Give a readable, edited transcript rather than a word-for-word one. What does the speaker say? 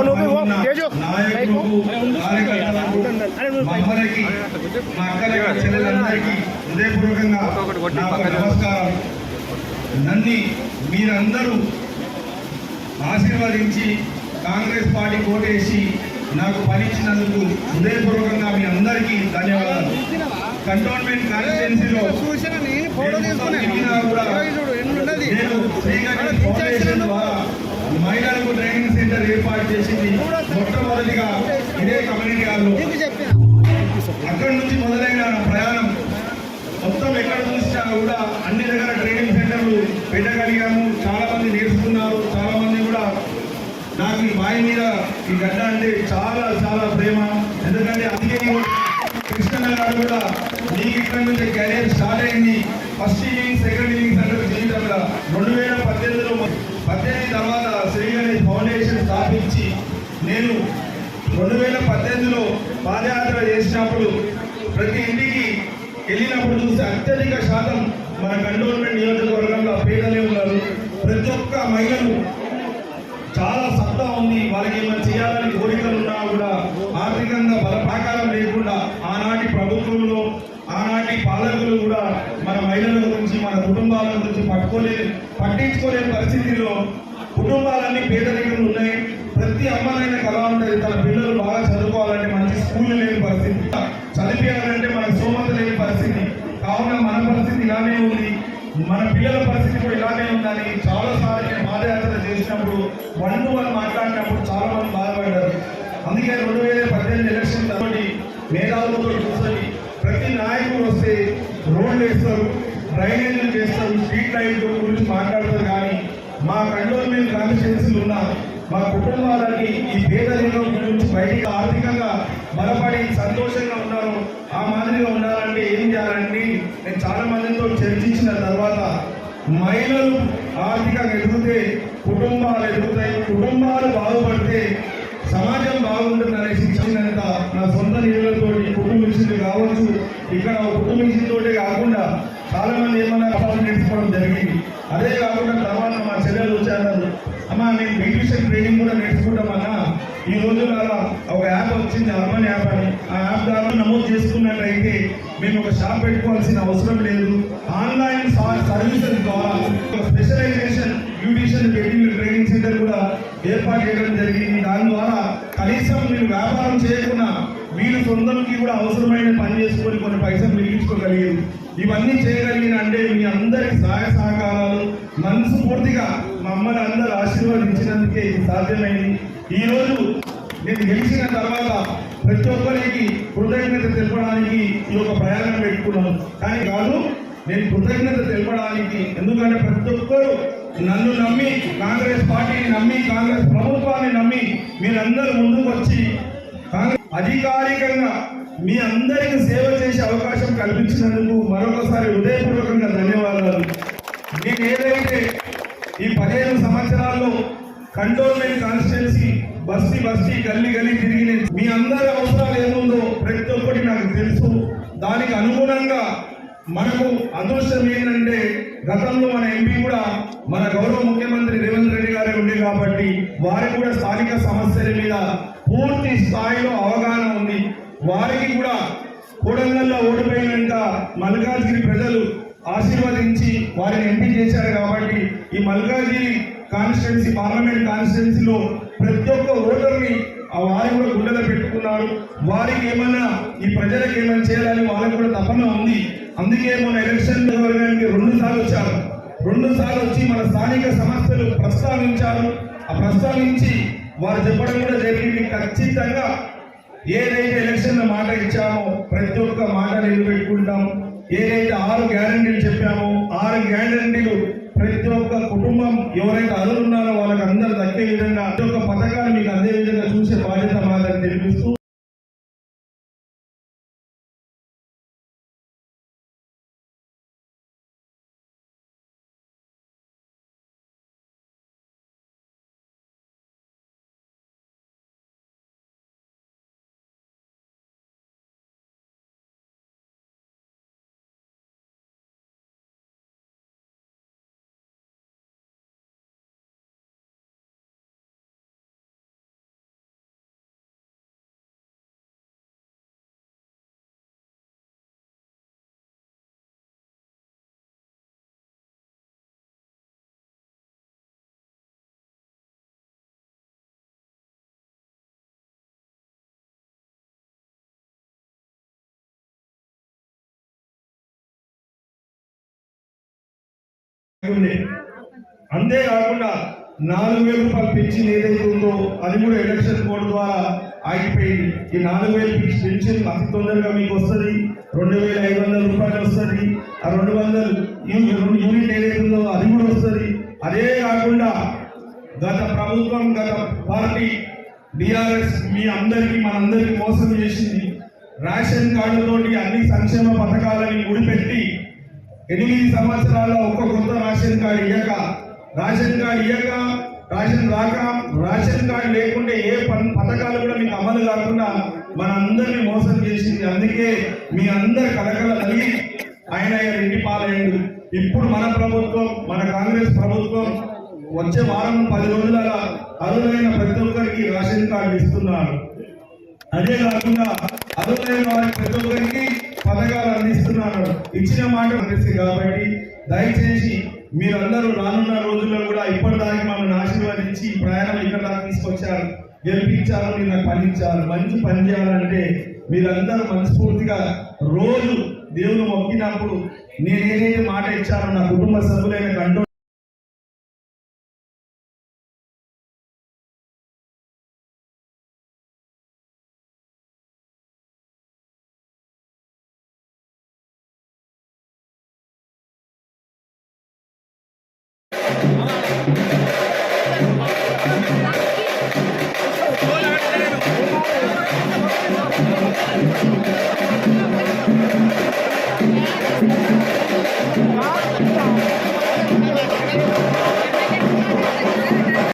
నాయకులకు కార్యకర్తలకు మహిళలకి మా అక్కలకి చెల్లెలందరికీ హృదయపూర్వకంగా నమస్కారం. నన్ను మీరందరూ ఆశీర్వదించి కాంగ్రెస్ పార్టీ ఓటేసి నాకు పనిచ్చినందుకు హృదయపూర్వకంగా మీ అందరికీ ధన్యవాదాలు. కంటోన్మెంట్ కాన్స్టిట్యున్సీలో నేను శ్రీగణేష్ ఫౌండేషన్ ద్వారా మహిళలకు ట్రైనింగ్ సెంటర్ ఏర్పాటు చేసింది. మొట్టమొదటిగా ఇదే కమ్యూనిటీ హాల్లో. అక్కడి నుంచి మొదలైన ప్రయాణం మొత్తం ఎక్కడ చూసినా కూడా అన్ని దగ్గర ట్రైనింగ్ సెంటర్లు పెట్టగలిగాము. చాలా మంది నేర్చుకున్నారు. చాలా మంది కూడా నాకు ఈ బావి మీద ఈ గడ్డ అంటే చాలా చాలా ప్రేమ. ఎందుకంటే అందుకే కృష్ణ గారు కూడా నీకు ఇక్కడ నుంచి కెరీర్ స్టార్ట్ అయింది. ఫస్ట్ ఇన్నింగ్స్ సెకండ్ ఇన్నింగ్స్ అంటే జీవితంలో 2018 తర్వాత శ్రీగణేష్ ఫౌండేషన్ స్థాపించి నేను 2018లో పాదయాత్ర చేసినప్పుడు ప్రతి ఇంటికి వెళ్ళినప్పుడు చూస్తే అత్యధిక శాతం మన కంటోన్మెంట్ నియోజకవర్గంలో పేదలే ఉన్నారు. ప్రతి ఒక్క మహిళలు చాలా సత్తా ఉంది. వాళ్ళకి ఏమైనా చేయాలని కోరికలు ఉన్నా కూడా ఆర్థికంగా బలప్రాకారం లేకుండా ఆనాటి ప్రభుత్వంలో ఆనాటి పాలకులు కూడా మన మహిళల గురించి మన కుటుంబాల గురించి పట్టించుకోలేని పరిస్థితిలో కుటుంబాలన్నీ పేదరికలు ఉన్నాయి. ప్రతి అమ్మనైనా కళ ఉంటుంది. తన పిల్లలు బాగా చదువుకోవాలంటే మంచి స్కూల్ లేని పరిస్థితి, చదివించాలంటే మనకు సోమత లేని పరిస్థితి. కావున మన పరిస్థితి ఇలానే ఉంది, మన పిల్లల పరిస్థితి కూడా ఇలానే ఉందని చాలాసార్లు నేను పాదయాత్ర చేసినప్పుడు 1-to-1 మాట్లాడినప్పుడు చాలా మంది బాధపడ్డారు. అందుకే 2018 ఎలక్షన్ కాబట్టి మేధావులతో కూర్చొని ప్రతి నాయకుడు వస్తే రోడ్లు వేస్తారు, డ్రైనేజీలు చేస్తారు, స్ట్రీట్ లైట్లు గురించి మాట్లాడతారు. కానీ మా కంటోన్మెంట్ కాన్స్టిట్యున్సీలు ఉన్న మా కుటుంబాలకి ఈ పేదరికం గురించి బయటికి ఆర్థికంగా బలపడి సంతోషంగా ఉన్నారు. ఆ మాదిరిగా ఉండాలంటే ఏం చేయాలండి? నేను చాలా మందితో చర్చించిన తర్వాత మహిళలు ఆర్థికంగా ఎదుగుతే కుటుంబాలు ఎదుగుతాయి, కుటుంబాలు బాగుపడితే సమాజం బాగుంటుంది అనే శిక్షణంత నా సొంత నిధులతో కుటుంబ విషయాలు కావచ్చు. ఇక్కడ కుటుంబ విషయంతోటే కాకుండా చాలా మంది ఏమన్నా కథలు నేర్చుకోవడం జరిగింది. అదే కాకుండా తర్వాత మా చెల్లెలు వచ్చారు, అమ్మ నేను బ్యూటిషియన్ ట్రైనింగ్ కూడా నేర్చుకుంటామన్నా. ఈ రోజు అలా ఒక యాప్ వచ్చింది, అర్బన్ యాప్ అని. ఆ యాప్ ద్వారా నమోదు చేసుకున్నట్లయితే మేము ఒక షాప్ పెట్టుకోవాల్సిన అవసరం లేదు. ఆన్లైన్ సర్వీసెస్ ద్వారా స్పెషలైజేషన్ బ్యూటిషియన్ ట్రైనింగ్ సెంటర్ కూడా ఏర్పాటు చేయడం జరిగింది. దాని ద్వారా కనీసం మీరు వ్యాపారం చేయకుండా మీరు సొంతంకి కూడా అవసరమైన పని చేసుకొని కొన్ని పైసలు మిగిలించుకోగలిగారు. ఇవన్నీ చేయగలిగిన అంటే మీ అందరికి సహాయ సహకారాలు మనసు పూర్తిగా మా అమ్మని అందరూ ఆశీర్వదించినందుకే ఇది సాధ్యమైంది. ఈరోజు నేను గెలిచిన తర్వాత ప్రతి ఒక్కరికి కృతజ్ఞత తెలపడానికి ఈ యొక్క ప్రయాణం పెట్టుకున్నాను. కానీ కాదు, నేను కృతజ్ఞత తెలపడానికి. ఎందుకంటే ప్రతి ఒక్కరు నన్ను నమ్మి, కాంగ్రెస్ పార్టీని నమ్మి, కాంగ్రెస్ ప్రభుత్వాన్ని నమ్మి మీరందరూ ముందుకు వచ్చి అధికారికంగా మీ అందరికీ సేవ చేసే అవకాశం కల్పించినందుకు మరొకసారి హృదయపూర్వకంగా ధన్యవాదాలు. నేను ఏదైతే ఈ 15 సంవత్సరాల్లో కంటోన్మెంట్ కాన్స్టిట్యున్సీ బస్తీ గల్లీ తిరిగి మీ అందరి అవసరాలు ఏముందో ప్రతి ఒక్కటి నాకు తెలుసు. దానికి అనుగుణంగా మనకు అదృష్టం ఏంటంటే గతంలో మన ఎంపీ కూడా మన గౌరవ ముఖ్యమంత్రి రేవంత్ రెడ్డి గారే ఉండే కాబట్టి వారికి కూడా స్థానిక సమస్యల మీద పూర్తి స్థాయిలో అవగాహన ఉంది. వారికి కూడా కోడంగల్లో ఓడిపోయినంత మల్కాజ్గిరి ప్రజలు ఆశీర్వదించి వారిని ఎంపీ చేశారు. కాబట్టి ఈ మల్కాజ్గిరి కాన్స్టిట్యున్సీ పార్లమెంట్ కాన్స్టిట్యున్సీలో ప్రతి ఒక్క ఓటర్ని వారు కూడా గుండెలో పెట్టుకున్నారు. వారికి ఏమన్నా ఈ ప్రజలకు ఏమైనా చేయాలని వాళ్ళకి కూడా తపన ఉంది. అందుకే మన ఎలక్షన్ వర్గానికి 2 సార్లు వచ్చారు. 2 సార్లు వచ్చి మన స్థానిక సమస్యలు ప్రస్తావించారు. ఆ ప్రస్తావించి వారు చెప్పడం కూడా జరిగింది. ఖచ్చితంగా ఏదైతే ఎలక్షన్లో మాట ఇచ్చామో ప్రతి ఒక్క మాట నిలబెట్టుకుంటాం. ఏదైతే 6 గ్యారంటీలు చెప్పామో 6 గ్యారంటీలు ప్రతి ఒక్క కుటుంబం ఎవరైతే అర్హులు ఉన్నారో వాళ్ళకి అందరూ దక్కే విధంగా ప్రతి ఒక్క పథకాలు మీకు అందే విధంగా చూసే బాధ్యత మాదని తెలిపిస్తూ ఉండే. అంతేకాకుండా 4,000 రూపాయలు పెన్షన్ ఏదైతే ఉందో అది కూడా ఎలక్షన్ కోడ్ ద్వారా ఆగిపోయింది. ఈ 4,000 పెన్షన్ అతి తొందరగా మీకు వస్తుంది. 2,500 రూపాయలు వస్తుంది. ఆ 200 యూనిట్ ఏదైతే ఉందో అది కూడా వస్తుంది. అదే కాకుండా గత ప్రభుత్వం, గత పార్టీ బీఆర్ఎస్ మీ అందరికీ మనందరికీ మోసం చేసింది. రేషన్ కార్డుతోటి అన్ని సంక్షేమ పథకాలని ముడిపెట్టి 8 సంవత్సరాల ఒక్క కొత్త రేషన్ కార్డు ఇయ్యక, రేషన్ రాక, రేషన్ కార్డు లేకుంటే ఏ పథకాలు కూడా మీకు అమలు కాకుండా మన అందరినీ మోసం చేసింది. అందుకే మీ అందరి కలకల కలిగి ఆయన ఇంటి పాలయ్యాడు. ఇప్పుడు మన ప్రభుత్వం, మన కాంగ్రెస్ ప్రభుత్వం వచ్చే వారం 10 రోజుల అర్హులైన ప్రతి ఒక్కరికి రేషన్ కార్డు ఇస్తున్నారు. అదే కాకుండా అర్హులైన వారికి ప్రతి ఒక్కరికి పథకాలు అందిస్తున్నారు. ఇచ్చిన మాట తెలిసి కాబట్టి దయచేసి మీరందరూ రానున్న రోజుల్లో కూడా ఇప్పటిదాకా మమ్మల్ని ఆశీర్వదించి ఈ ప్రయాణం ఇక్కడ దాకా తీసుకొచ్చారు, గెలిపించారు, మీరు నాకు పని ఇచ్చారు. మంచి పని చేయాలంటే మీరందరూ మనస్ఫూర్తిగా రోజు దేవుని మొక్కినప్పుడు నేను ఏదైతే మాట ఇచ్చానో నా కుటుంబ సభ్యులైన కంట్రోల్